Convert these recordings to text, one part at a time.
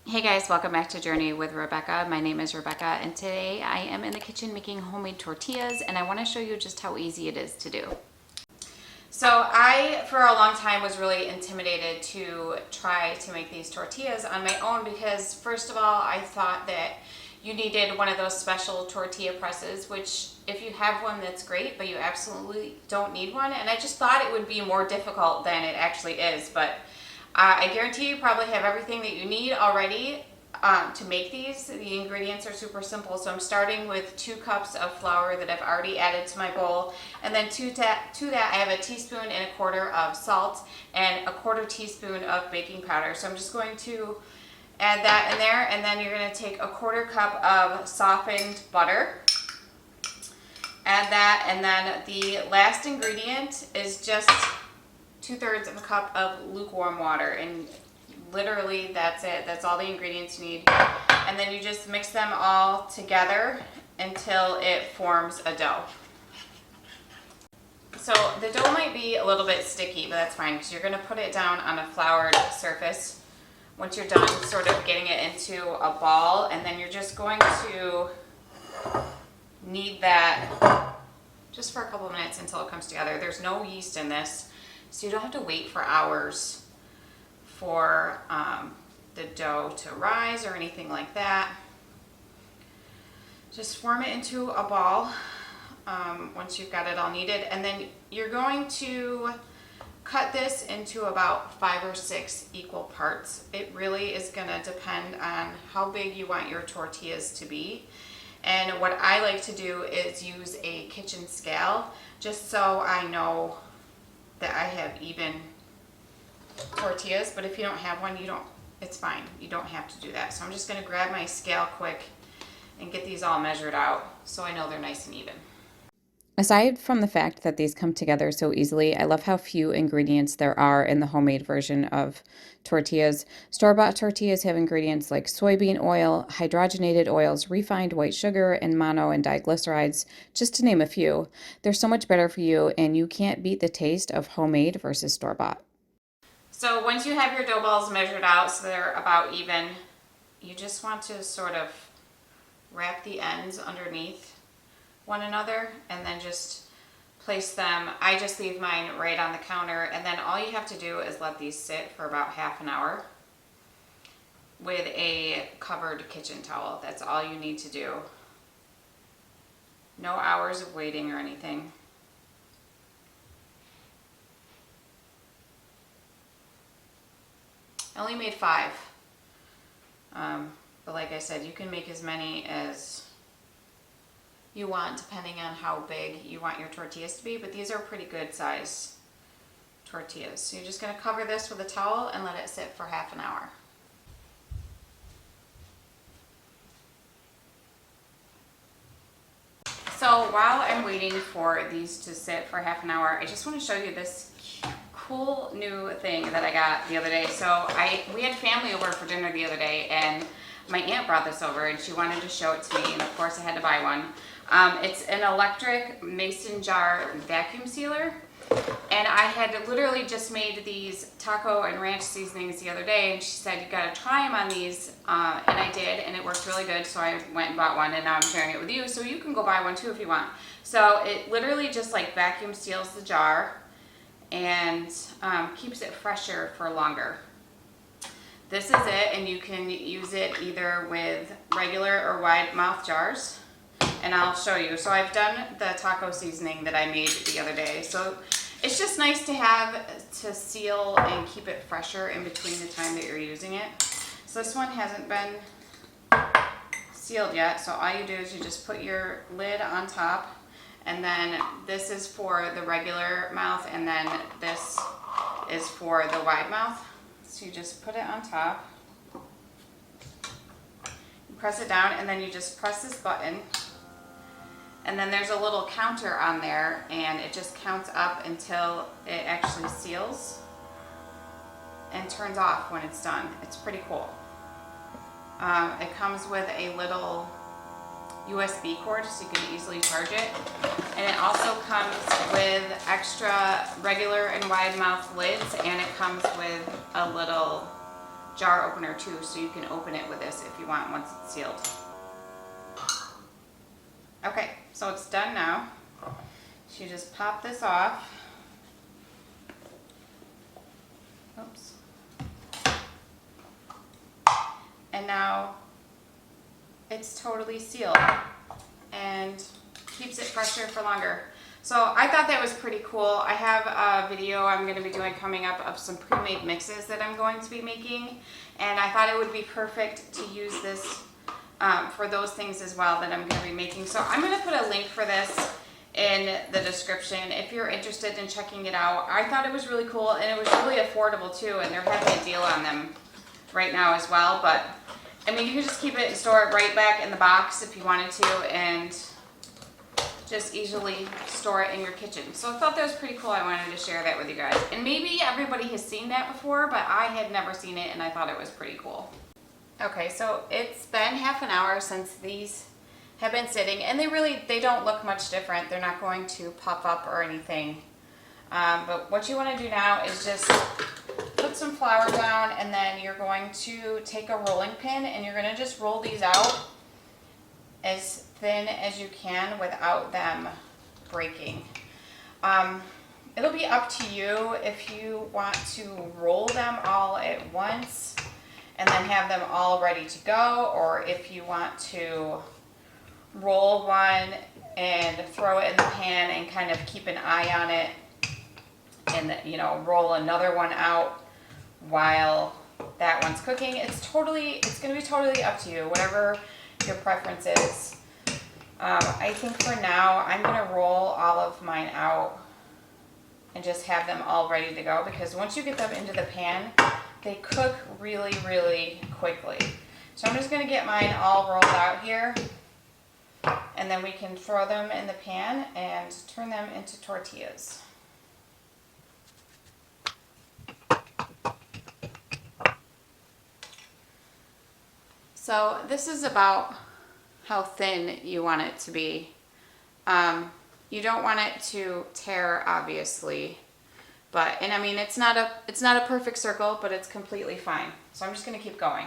Hey guys, welcome back to Journey with Rebecca. My name is Rebecca and today I am in the kitchen making homemade tortillas and I want to show you just how easy it is to do. So I, for a long time, was really intimidated to try to make these tortillas on my own because first of all, I thought that you needed one of those special tortilla presses, which if you have one, that's great, but you absolutely don't need one. And I just thought it would be more difficult than it actually is, but I guarantee you probably have everything that you need already to make these. The ingredients are super simple. So I'm starting with 2 cups of flour that I've already added to my bowl. And then to that I have a teaspoon and a quarter of salt and a quarter teaspoon of baking powder. So I'm just going to add that in there. And then you're going to take a quarter cup of softened butter. Add that. And then the last ingredient is just 2/3 of a cup of lukewarm water, and literally that's it. That's all the ingredients you need. And then you just mix them all together until it forms a dough. So the dough might be a little bit sticky, but that's fine because you're going to put it down on a floured surface once you're done sort of getting it into a ball, and then you're just going to knead that just for a couple of minutes until it comes together. There's no yeast in this, so you don't have to wait for hours for the dough to rise or anything like that. Just form it into a ball once you've got it all kneaded, and then you're going to cut this into about 5 or 6 equal parts. It really is going to depend on how big you want your tortillas to be. And what I like to do is use a kitchen scale just so I know that I have even tortillas, but if you don't have one, it's fine. You don't have to do that. So I'm just going to grab my scale quick and get these all measured out so I know they're nice and even. Aside from the fact that these come together so easily, I love how few ingredients there are in the homemade version of tortillas. Store-bought tortillas have ingredients like soybean oil, hydrogenated oils, refined white sugar, and mono and diglycerides, just to name a few. They're so much better for you, and you can't beat the taste of homemade versus store-bought. So once you have your dough balls measured out so they're about even, you just want to sort of wrap the ends underneath one another and then just place them. I just leave mine right on the counter, and then all you have to do is let these sit for about half an hour with a covered kitchen towel. That's all you need to do. No hours of waiting or anything. I only made 5, but like I said, you can make as many as you want depending on how big you want your tortillas to be, but these are pretty good size tortillas. So you're just going to cover this with a towel and let it sit for half an hour. So while I'm waiting for these to sit for half an hour, I just want to show you this cool new thing that I got the other day. So we had family over for dinner the other day, and my aunt brought this over and she wanted to show it to me, and of course I had to buy one. It's an electric mason jar vacuum sealer, and I had literally just made these taco and ranch seasonings the other day, and she said, you gotta try them on these, and I did, and it worked really good, so I went and bought one, and now I'm sharing it with you, so you can go buy one too if you want. So it literally just like vacuum seals the jar and keeps it fresher for longer. This is it, and you can use it either with regular or wide mouth jars, and I'll show you. So I've done the taco seasoning that I made the other day. So it's just nice to have to seal and keep it fresher in between the time that you're using it. So this one hasn't been sealed yet, so all you do is you just put your lid on top, and then this is for the regular mouth, and then this is for the wide mouth. So you just put it on top, you press it down, and then you just press this button, and then there's a little counter on there, and it just counts up until it actually seals and turns off when it's done. It's pretty cool. It comes with a little USB cord so you can easily charge it, and it also comes with extra regular and wide mouth lids, and it comes with a little jar opener too, so you can open it with this if you want once it's sealed. Okay, so it's done now. So you just pop this off. Oops. And now it's totally sealed and keeps it fresher for longer. So I thought that was pretty cool. I have a video I'm going to be doing coming up of some pre-made mixes that I'm going to be making, and I thought it would be perfect to use this for those things as well that I'm going to be making. So I'm going to put a link for this in the description if you're interested in checking it out. I thought it was really cool, and it was really affordable too, and they're having a deal on them right now as well. But I mean, you can just keep it and store it right back in the box if you wanted to, and just easily store it in your kitchen. So I thought that was pretty cool. I wanted to share that with you guys. And maybe everybody has seen that before, but I had never seen it, and I thought it was pretty cool. Okay, so it's been half an hour since these have been sitting, and they don't look much different. They're not going to puff up or anything. But what you want to do now is just put some flour down, and then you're going to take a rolling pin, and you're going to just roll these out as thin as you can without them breaking. It'll be up to you if you want to roll them all at once and then have them all ready to go, or if you want to roll one and throw it in the pan and kind of keep an eye on it, and roll another one out while that one's cooking. It's going to be totally up to you, whatever your preference is. I think for now I'm going to roll all of mine out and just have them all ready to go, because once you get them into the pan, they cook really, really quickly. So I'm just going to get mine all rolled out here, and then we can throw them in the pan and turn them into tortillas. So this is about how thin you want it to be. You don't want it to tear, obviously, and I mean, it's not a perfect circle, but it's completely fine. So I'm just going to keep going.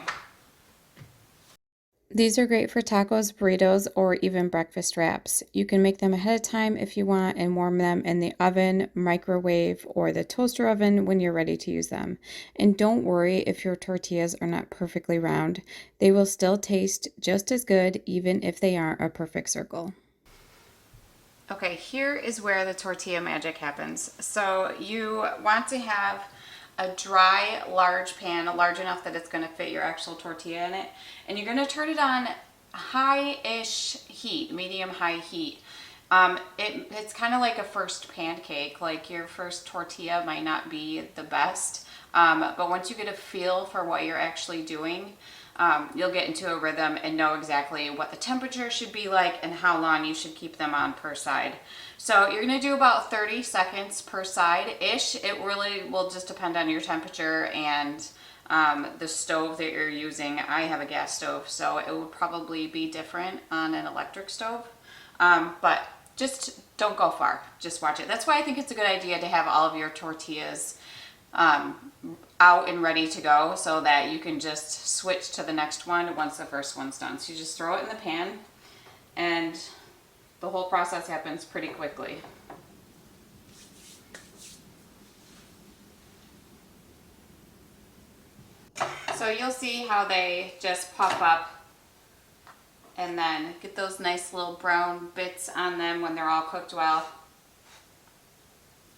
These are great for tacos, burritos, or even breakfast wraps. You can make them ahead of time if you want and warm them in the oven, microwave, or the toaster oven when you're ready to use them. And don't worry if your tortillas are not perfectly round. They will still taste just as good even if they aren't a perfect circle. Okay, here is where the tortilla magic happens. So you want to have a dry, large pan, large enough that it's going to fit your actual tortilla in it. And you're going to turn it on high-ish heat, medium-high heat. It's kind of like a first pancake. Like your first tortilla might not be the best, but once you get a feel for what you're actually doing, you'll get into a rhythm and know exactly what the temperature should be like and how long you should keep them on per side. So you're going to do about 30 seconds per side-ish. It really will just depend on your temperature and the stove that you're using. I have a gas stove, so it would probably be different on an electric stove. But just don't go far. Just watch it. That's why I think it's a good idea to have all of your tortillas out and ready to go, so that you can just switch to the next one once the first one's done. So you just throw it in the pan, and the whole process happens pretty quickly. So you'll see how they just puff up and then get those nice little brown bits on them when they're all cooked well.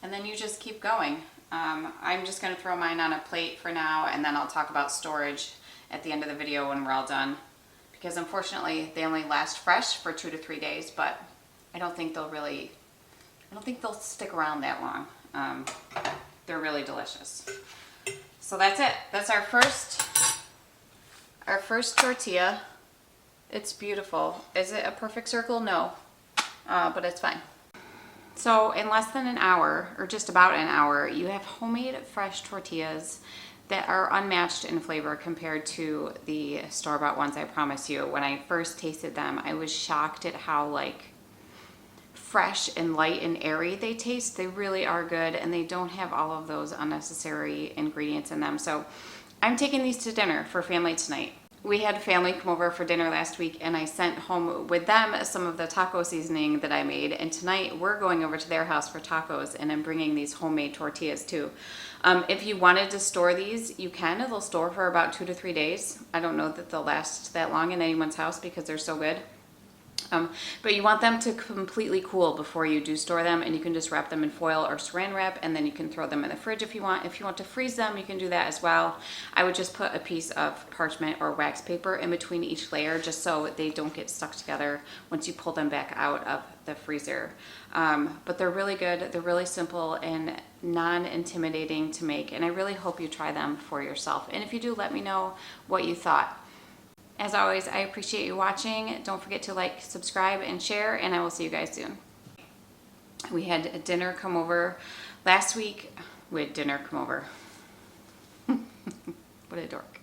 And then you just keep going. I'm just going to throw mine on a plate for now, and then I'll talk about storage at the end of the video when we're all done. Because unfortunately, they only last fresh for 2 to 3 days, but I don't think they'll stick around that long. They're really delicious. So that's it. That's our first tortilla. It's beautiful. Is it a perfect circle? No, but it's fine. So in less than an hour, or just about an hour, you have homemade fresh tortillas that are unmatched in flavor compared to the store-bought ones, I promise you. When I first tasted them, I was shocked at how fresh and light and airy they taste. They really are good, and they don't have all of those unnecessary ingredients in them. So I'm taking these to dinner for family tonight. We had family come over for dinner last week, and I sent home with them some of the taco seasoning that I made. And tonight we're going over to their house for tacos, and I'm bringing these homemade tortillas too. If you wanted to store these, you can. They'll store for about 2 to 3 days. I don't know that they'll last that long in anyone's house because they're so good. But you want them to completely cool before you do store them, and you can just wrap them in foil or saran wrap, and then you can throw them in the fridge if you want. If you want to freeze them, you can do that as well. I would just put a piece of parchment or wax paper in between each layer just so they don't get stuck together once you pull them back out of the freezer. But they're really good. They're really simple and non-intimidating to make, and I really hope you try them for yourself. And if you do, let me know what you thought. As always, I appreciate you watching. Don't forget to like, subscribe, and share, and I will see you guys soon. We had a dinner come over last week. We had dinner come over. What a dork.